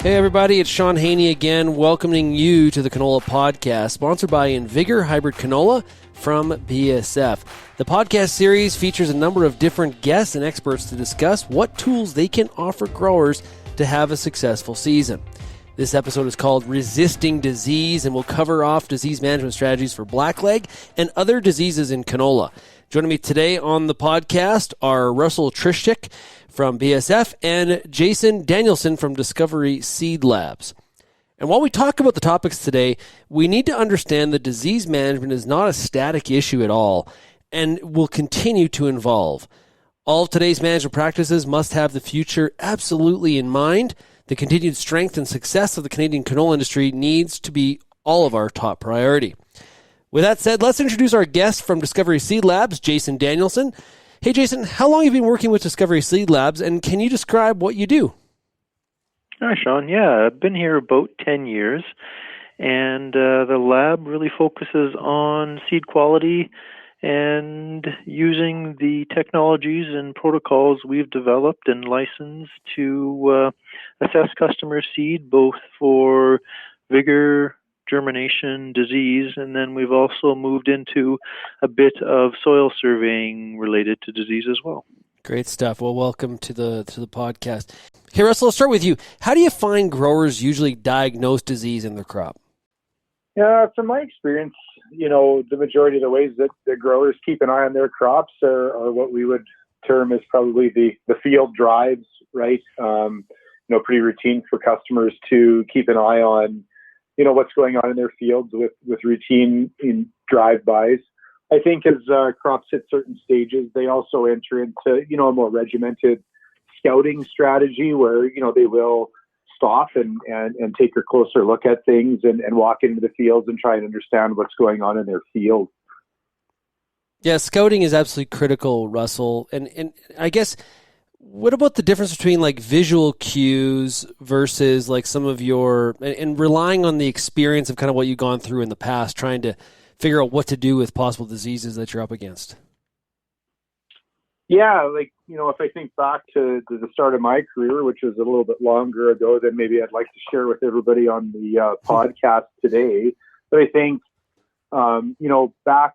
Hey everybody, it's Sean Haney again, welcoming you to the Canola Podcast, sponsored by Invigor Hybrid Canola from BASF. The podcast series features a number of different guests and experts to discuss what tools they can offer growers to have a successful season. This episode is called Resisting Disease, and we'll cover off disease management strategies for blackleg and other diseases in canola. Joining me today on the podcast are Russell Trishik from BASF and Jason Danielson from Discovery Seed Labs. And while we talk about the topics today, we need to understand that disease management is not a static issue at all and will continue to evolve. All of today's management practices must have the future absolutely in mind. The continued strength and success of the Canadian canola industry needs to be all of our top priority. With that said, let's introduce our guest from Discovery Seed Labs, Jason Danielson. Hey, Jason, how long have you been working with Discovery Seed Labs, and can you describe what you do? Hi, Sean. Yeah, I've been here about 10 years, and the lab really focuses on seed quality and using the technologies and protocols we've developed and licensed to assess customer seed, both for vigor, germination, disease, and then we've also moved into a bit of soil surveying related to disease as well. Great stuff. Well, welcome to the podcast. Hey, Russell, let's start with you. How do you find growers usually diagnose disease in their crop? Yeah, from my experience, the majority of the ways that the growers keep an eye on their crops are what we would term as probably the field drives, right? Pretty routine for customers to keep an eye on what's going on in their fields with routine in drive-bys. I think as crops hit certain stages, they also enter into, a more regimented scouting strategy where, they will stop and take a closer look at things and walk into the fields and try and understand what's going on in their field. Yeah, scouting is absolutely critical, Russell. And I guess, what about the difference between like visual cues versus like some of your, and relying on the experience of kind of what you've gone through in the past, trying to figure out what to do with possible diseases that you're up against? Yeah, if I think back to the start of my career, which was a little bit longer ago than maybe I'd like to share with everybody on the podcast today. But I think, back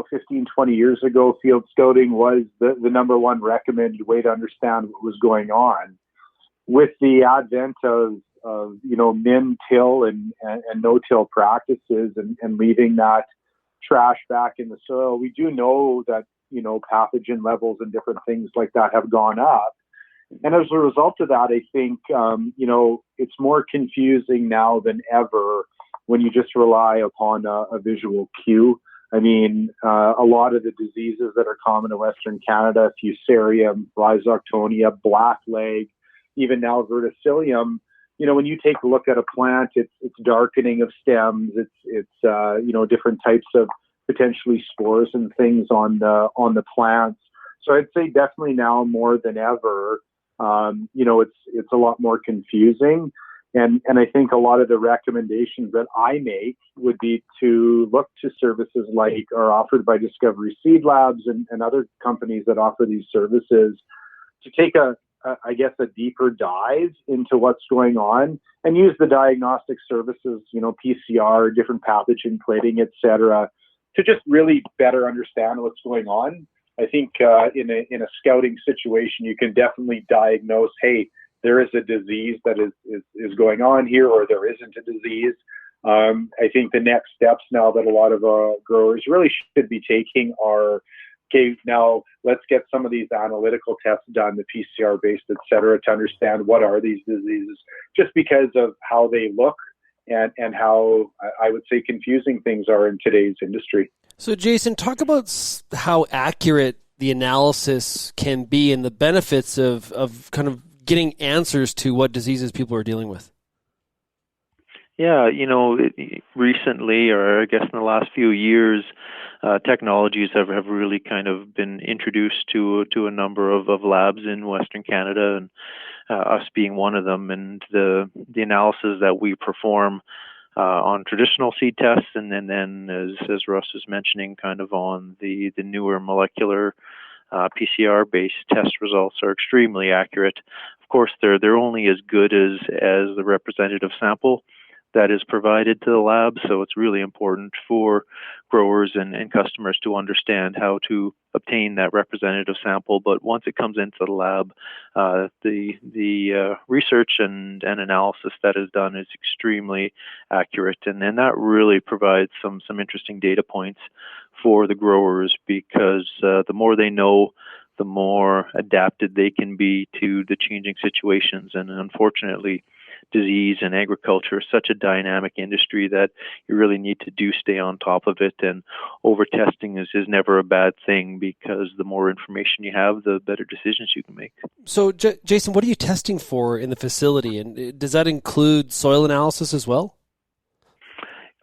15, 20 years ago, field scouting was the number one recommended way to understand what was going on. With the advent of min-till and no-till practices and leaving that trash back in the soil, we do know that, pathogen levels and different things like that have gone up. And as a result of that, I think, it's more confusing now than ever when you just rely upon a visual cue. I mean, a lot of the diseases that are common in Western Canada, Fusarium, Rhizoctonia, blackleg, even now verticillium, when you take a look at a plant, it's darkening of stems, it's different types of potentially spores and things on the plants. So I'd say definitely now more than ever, it's a lot more confusing. And I think a lot of the recommendations that I make would be to look to services like are offered by Discovery Seed Labs and other companies that offer these services to take a deeper dive into what's going on and use the diagnostic services, PCR, different pathogen plating, et cetera, to just really better understand what's going on. I think in a scouting situation, you can definitely diagnose, hey, there is a disease that is going on here, or there isn't a disease. I think the next steps now that a lot of growers really should be taking are, okay, now let's get some of these analytical tests done, the PCR based, et cetera, to understand what are these diseases, just because of how they look and how, I would say, confusing things are in today's industry. So Jason, talk about how accurate the analysis can be and the benefits of kind of getting answers to what diseases people are dealing with. Yeah, recently, or I guess in the last few years, technologies have really kind of been introduced to a number of labs in Western Canada, and us being one of them. And the analysis that we perform on traditional seed tests, and then as Russ is mentioning, kind of on the newer molecular PCR-based test results are extremely accurate. Of course, they're only as good as the representative sample that is provided to the lab. So it's really important for growers and customers to understand how to obtain that representative sample. But once it comes into the lab, the research and analysis that is done is extremely accurate, and that really provides some interesting data points for the growers, because the more they know, the more adapted they can be to the changing situations. And unfortunately, disease and agriculture is such a dynamic industry that you really need to stay on top of it. And over testing is never a bad thing, because the more information you have, the better decisions you can make. So, Jason, what are you testing for in the facility? And does that include soil analysis as well?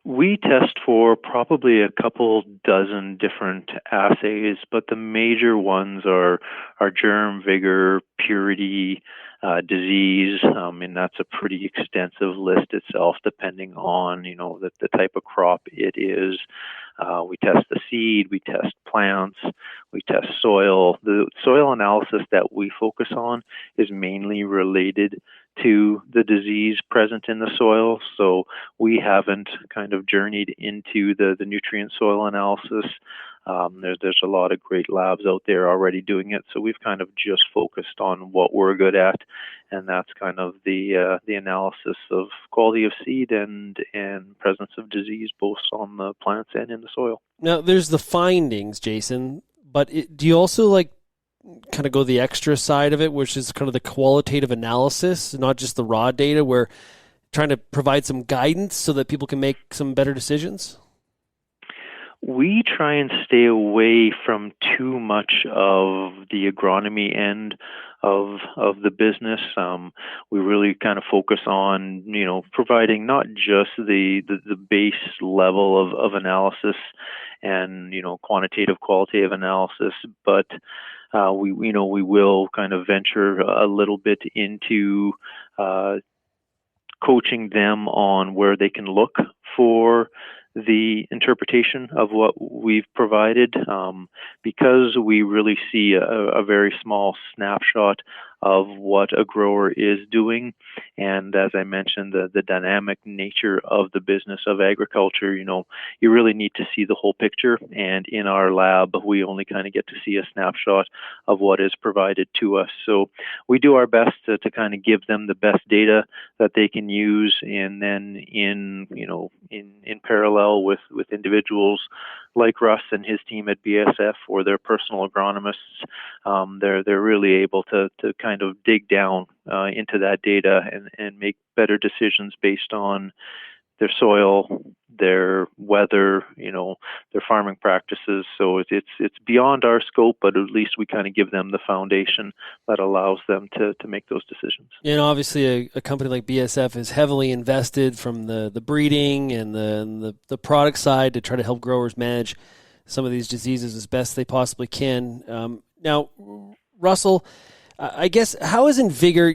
We test for probably a couple dozen different assays, but the major ones are germ, vigor, purity, disease, and that's a pretty extensive list itself, depending on the type of crop it is. We test the seed, we test plants, we test soil. The soil analysis that we focus on is mainly related to the disease present in the soil. So we haven't kind of journeyed into the nutrient soil analysis. There's a lot of great labs out there already doing it. So we've kind of just focused on what we're good at, and that's kind of the analysis of quality of seed and presence of disease, both on the plants and in the soil. Now, there's the findings, Jason, but do you also kind of go the extra side of it, which is kind of the qualitative analysis, not just the raw data, where trying to provide some guidance so that people can make some better decisions? We try and stay away from too much of the agronomy end of the business. We really kind of focus on, providing not just the base level of analysis and, quantitative, qualitative analysis, but we will kind of venture a little bit into coaching them on where they can look for the interpretation of what we've provided, because we really see a very small snapshot of what a grower is doing. And as I mentioned, the dynamic nature of the business of agriculture, you really need to see the whole picture. And in our lab, we only kind of get to see a snapshot of what is provided to us. So we do our best to kind of give them the best data that they can use. And then in parallel with individuals like Russ and his team at BASF or their personal agronomists, they're really able to kind of dig down into that data and make better decisions based on their soil, their weather, their farming practices. So it's beyond our scope, but at least we kind of give them the foundation that allows them to make those decisions. And obviously a company like BASF is heavily invested from the breeding and the product side to try to help growers manage some of these diseases as best they possibly can. Now, Russell, I guess, how is Invigor,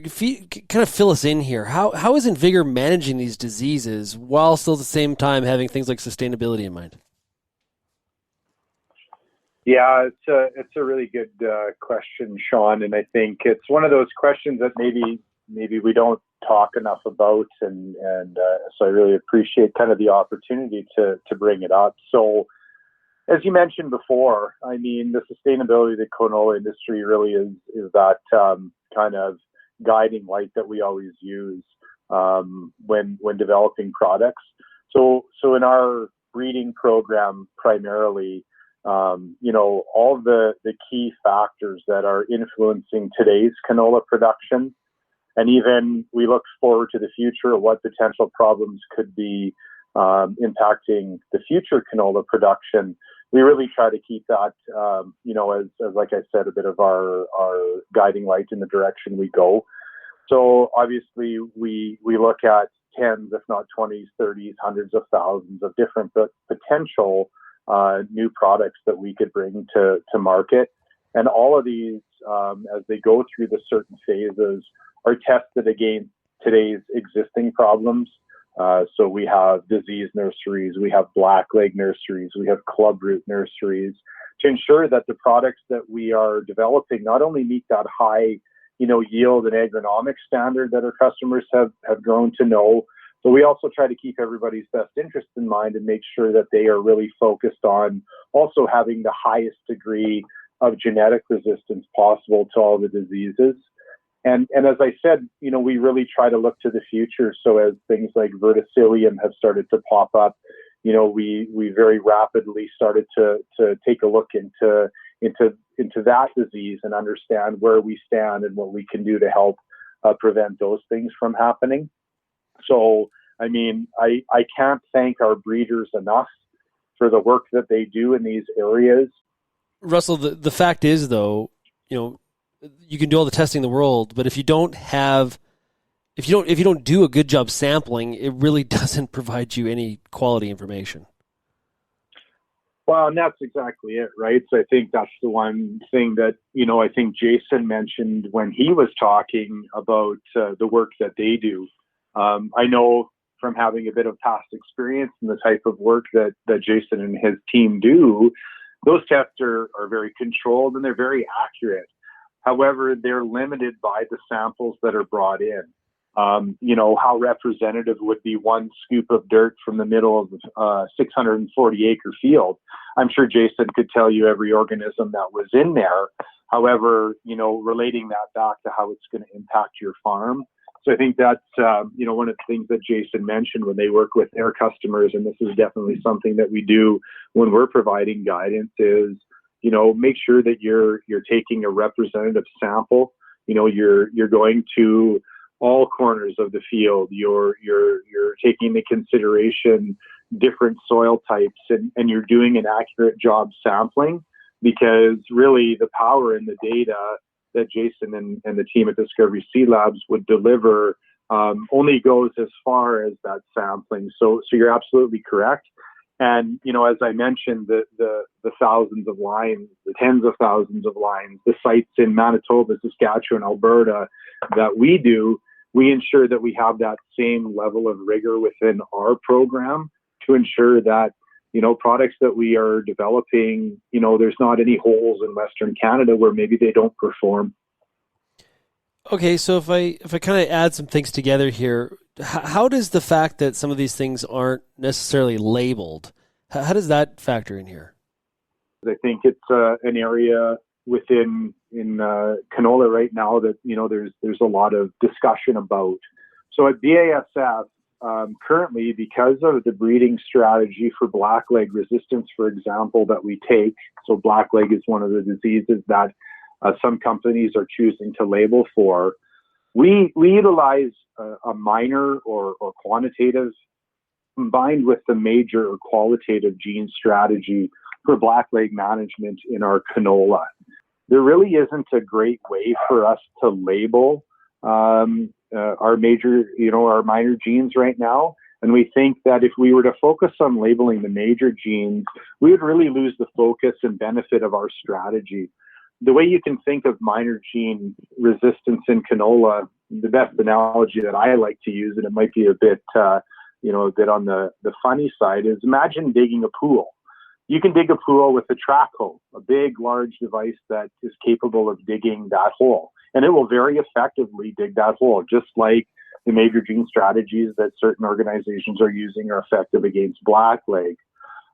kind of fill us in here, how is Invigor managing these diseases while still at the same time having things like sustainability in mind? Yeah, it's a really good question, Sean, and I think it's one of those questions that maybe we don't talk enough about, and so I really appreciate kind of the opportunity to bring it up. So, as you mentioned before, I mean, the sustainability of the canola industry really is that kind of guiding light that we always use when developing products. So in our breeding program, primarily, all the key factors that are influencing today's canola production, and even we look forward to the future, what potential problems could be impacting the future canola production. We really try to keep that, as like I said, a bit of our guiding light in the direction we go. So obviously we look at tens, if not 20s, 30s, hundreds of thousands of different potential new products that we could bring to market. And all of these, as they go through the certain phases, are tested against today's existing problems. So we have disease nurseries, we have blackleg nurseries, we have clubroot nurseries, to ensure that the products that we are developing not only meet that high yield and agronomic standard that our customers have grown to know. So we also try to keep everybody's best interest in mind and make sure that they are really focused on also having the highest degree of genetic resistance possible to all the diseases. And as I said, we really try to look to the future. So as things like verticillium have started to pop up, we very rapidly started to take a look into that disease and understand where we stand and what we can do to help prevent those things from happening. So, I mean, I can't thank our breeders enough for the work that they do in these areas. Russell, the fact is, though, you can do all the testing in the world, but if you don't do a good job sampling, it really doesn't provide you any quality information. Well, and that's exactly it, right? So I think that's the one thing that, I think Jason mentioned when he was talking about the work that they do. I know from having a bit of past experience in the type of work that Jason and his team do, those tests are very controlled and they're very accurate. However, they're limited by the samples that are brought in. How representative would be one scoop of dirt from the middle of a 640-acre field? I'm sure Jason could tell you every organism that was in there. However, relating that back to how it's going to impact your farm. So I think that's, one of the things that Jason mentioned when they work with their customers, and this is definitely something that we do when we're providing guidance is, make sure that you're taking a representative sample. You're going to all corners of the field. You're taking into consideration different soil types and you're doing an accurate job sampling, because really the power in the data that Jason and the team at Discovery Seed Labs would deliver only goes as far as that sampling. So you're absolutely correct. And, as I mentioned, the thousands of lines, the tens of thousands of lines, the sites in Manitoba, Saskatchewan, Alberta that we do, we ensure that we have that same level of rigor within our program to ensure that, products that we are developing, there's not any holes in Western Canada where maybe they don't perform. Okay, so if I kind of add some things together here, how does the fact that some of these things aren't necessarily labeled, how does that factor in here? I think it's an area in canola right now that there's a lot of discussion about. So at BASF, currently, because of the breeding strategy for blackleg resistance, for example, that we take, so blackleg is one of the diseases that some companies are choosing to label for, we utilize a minor or quantitative combined with the major or qualitative gene strategy for blackleg management in our canola. There really isn't a great way for us to label our minor genes right now. And we think that if we were to focus on labeling the major genes, we would really lose the focus and benefit of our strategy. The way you can think of minor gene resistance in canola, the best analogy that I like to use, and it might be a bit on the funny side, is imagine digging a pool. You can dig a pool with a track hole, a big, large device that is capable of digging that hole. And it will very effectively dig that hole, just like the major gene strategies that certain organizations are using are effective against blackleg.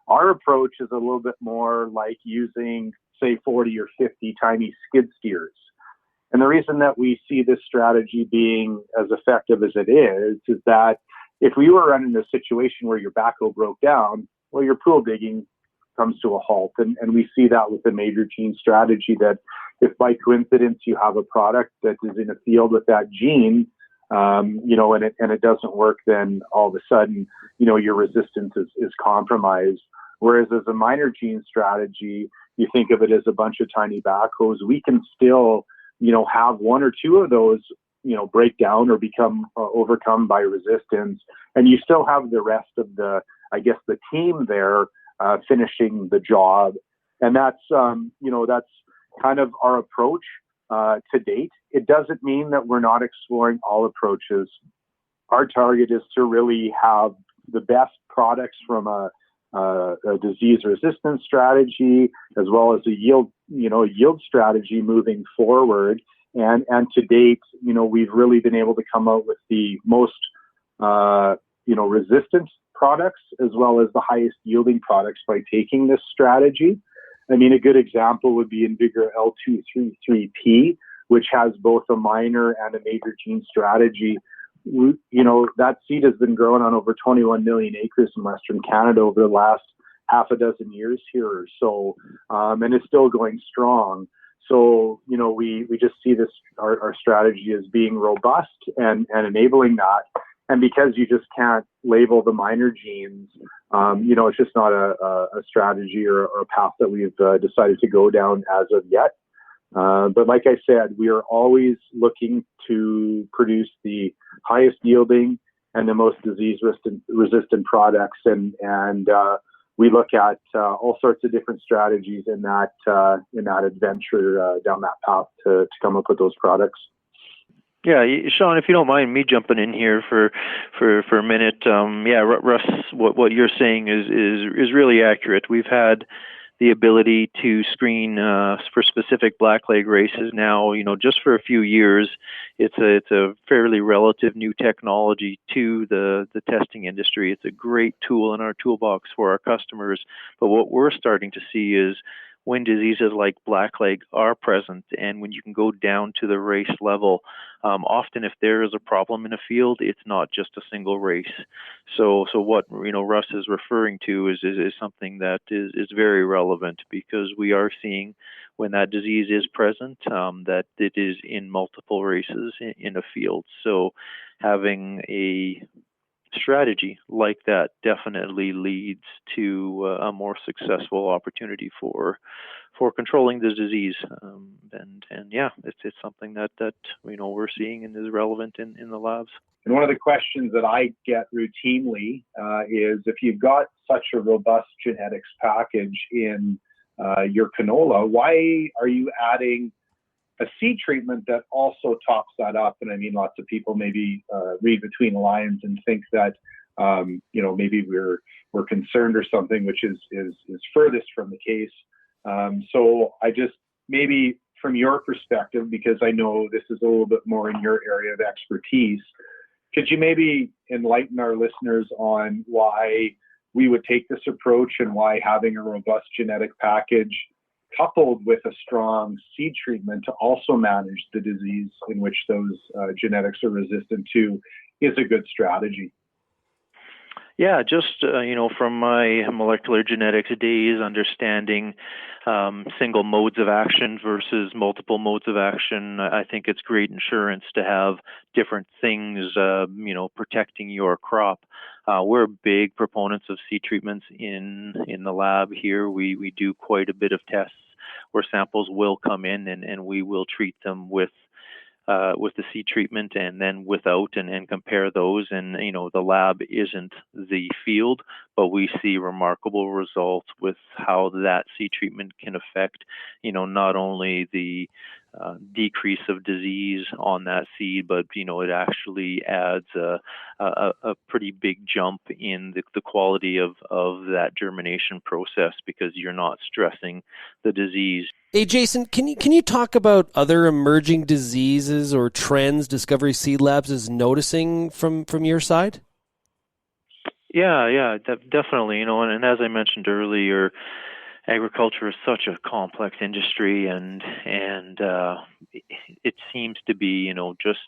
Our approach is a little bit more like using, say, 40 or 50 tiny skid steers. And the reason that we see this strategy being as effective as it is that if we were running a situation where your backhoe broke down, well, your pool digging comes to a halt. And we see that with the major gene strategy, that if by coincidence you have a product that is in a field with that gene, and it doesn't work, then all of a sudden, your resistance is compromised. Whereas as a minor gene strategy, you think of it as a bunch of tiny backhoes, we can still, have one or two of those, break down or become overcome by resistance. And you still have the rest of the team there finishing the job. And that's kind of our approach to date. It doesn't mean that we're not exploring all approaches. Our target is to really have the best products from a disease resistance strategy, as well as a yield strategy moving forward. And to date, we've really been able to come out with the most, resistant products as well as the highest yielding products by taking this strategy. I mean, a good example would be Invigor L233P, which has both a minor and a major gene strategy. That seed has been grown on over 21 million acres in Western Canada over the last half a dozen years here or so, and it's still going strong. So, we just see this, our strategy as being robust and enabling that. And because you just can't label the minor genes, it's just not a strategy or a path that we've decided to go down as of yet. But like I said, we are always looking to produce the highest yielding and the most disease-resistant products. And we look at all sorts of different strategies in that adventure down that path to come up with those products. Yeah, Sean, if you don't mind me jumping in here for a minute, Russ, what you're saying is really accurate. We've had the ability to screen for specific blackleg races now, just for a few years. It's a fairly relative new technology to the testing industry. It's a great tool in our toolbox for our customers. But what we're starting to see is when diseases like blackleg are present and when you can go down to the race level, often if there is a problem in a field, it's not just a single race. So what Russ is referring to is something that is very relevant, because we are seeing when that disease is present, that it is in multiple races in a field. So having a strategy like that definitely leads to a more successful opportunity for controlling the disease, it's something that we're seeing and is relevant in the labs. And one of the questions that I get routinely is, if you've got such a robust genetics package in your canola, why are you adding a seed treatment that also tops that up? And I mean, lots of people maybe read between the lines and think that maybe we're concerned or something, which is furthest from the case. So I just, maybe from your perspective, because I know this is a little bit more in your area of expertise, could you maybe enlighten our listeners on why we would take this approach and why having a robust genetic package coupled with a strong seed treatment to also manage the disease in which those genetics are resistant to is a good strategy? Yeah, just, from my molecular genetics days, understanding single modes of action versus multiple modes of action, I think it's great insurance to have different things, protecting your crop. We're big proponents of seed treatments in the lab here. We do quite a bit of tests where samples will come in and we will treat them with the seed treatment and then without, and compare those. And the lab isn't the field, but we see remarkable results with how that seed treatment can affect not only the decrease of disease on that seed, but it actually adds a pretty big jump in the quality of that germination process, because you're not stressing the disease. Hey, Jason, can you talk about other emerging diseases or trends Discovery Seed Labs is noticing from your side? Yeah, definitely. And as I mentioned earlier, agriculture is such a complex industry, and it seems to be, just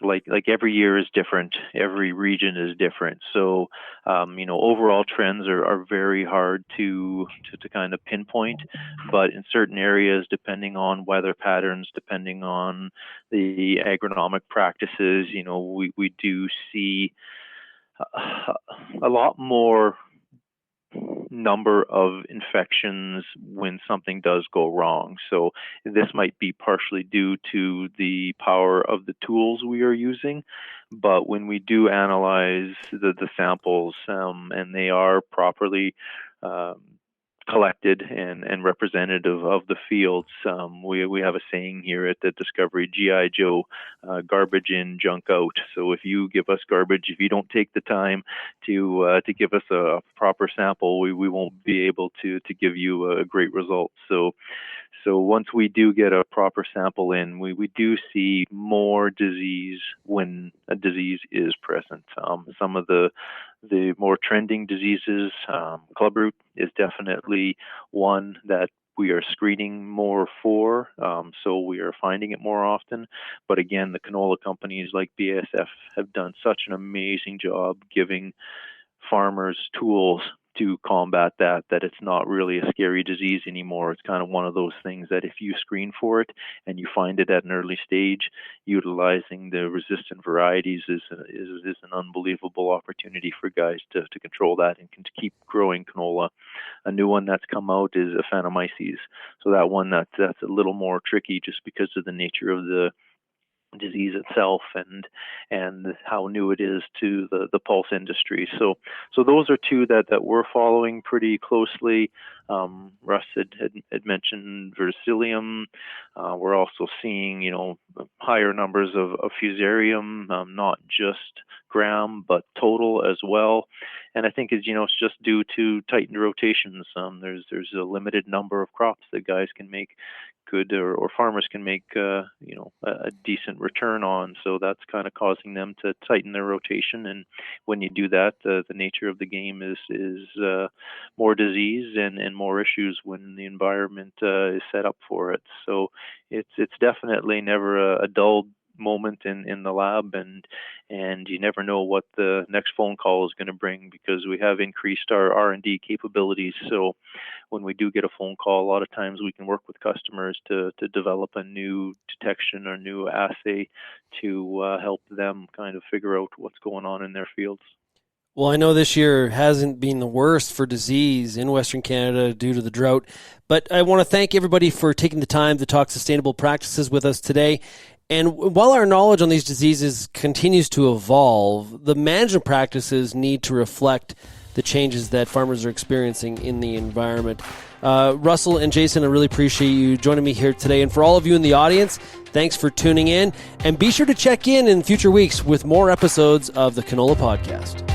like every year is different, every region is different. So, overall trends are very hard to kind of pinpoint, but in certain areas, depending on weather patterns, depending on the agronomic practices, we do see a lot more number of infections when something does go wrong. So this might be partially due to the power of the tools we are using, but when we do analyze the samples, and they are properly collected and representative of the fields, we have a saying here at the Discovery, G.I. Joe, garbage in, junk out. So if you give us garbage, if you don't take the time to give us a proper sample, we won't be able to give you a great result. So So once we do get a proper sample in, we do see more disease when a disease is present. Some of the more trending diseases, clubroot is definitely one that we are screening more for, so we are finding it more often. But again, the canola companies like BASF have done such an amazing job giving farmers tools to combat that it's not really a scary disease anymore. It's kind of one of those things that if you screen for it and you find it at an early stage, utilizing the resistant varieties is an unbelievable opportunity for guys to control that and to keep growing canola. A new one that's come out is Aphanomyces. So that one that's a little more tricky just because of the nature of the disease itself and how new it is to the pulse industry. So those are two that we're following pretty closely. Russ had mentioned Verticillium. We're also seeing higher numbers of Fusarium, not just gram but total as well. And I think it's just due to tightened rotations. There's a limited number of crops that guys can make good or farmers can make a decent return on, so that's kind of causing them to tighten their rotation. And when you do that, the nature of the game is more disease and more issues when the environment is set up for it. So it's definitely never a dull moment in the lab, and you never know what the next phone call is going to bring, because we have increased our R&D capabilities. So when we do get a phone call, a lot of times we can work with customers to develop a new detection or new assay to help them kind of figure out what's going on in their fields. Well, I know this year hasn't been the worst for disease in Western Canada due to the drought, but I want to thank everybody for taking the time to talk sustainable practices with us today. And while our knowledge on these diseases continues to evolve, the management practices need to reflect the changes that farmers are experiencing in the environment. Russell and Jason, I really appreciate you joining me here today. And for all of you in the audience, thanks for tuning in. And be sure to check in future weeks with more episodes of the Canola Podcast.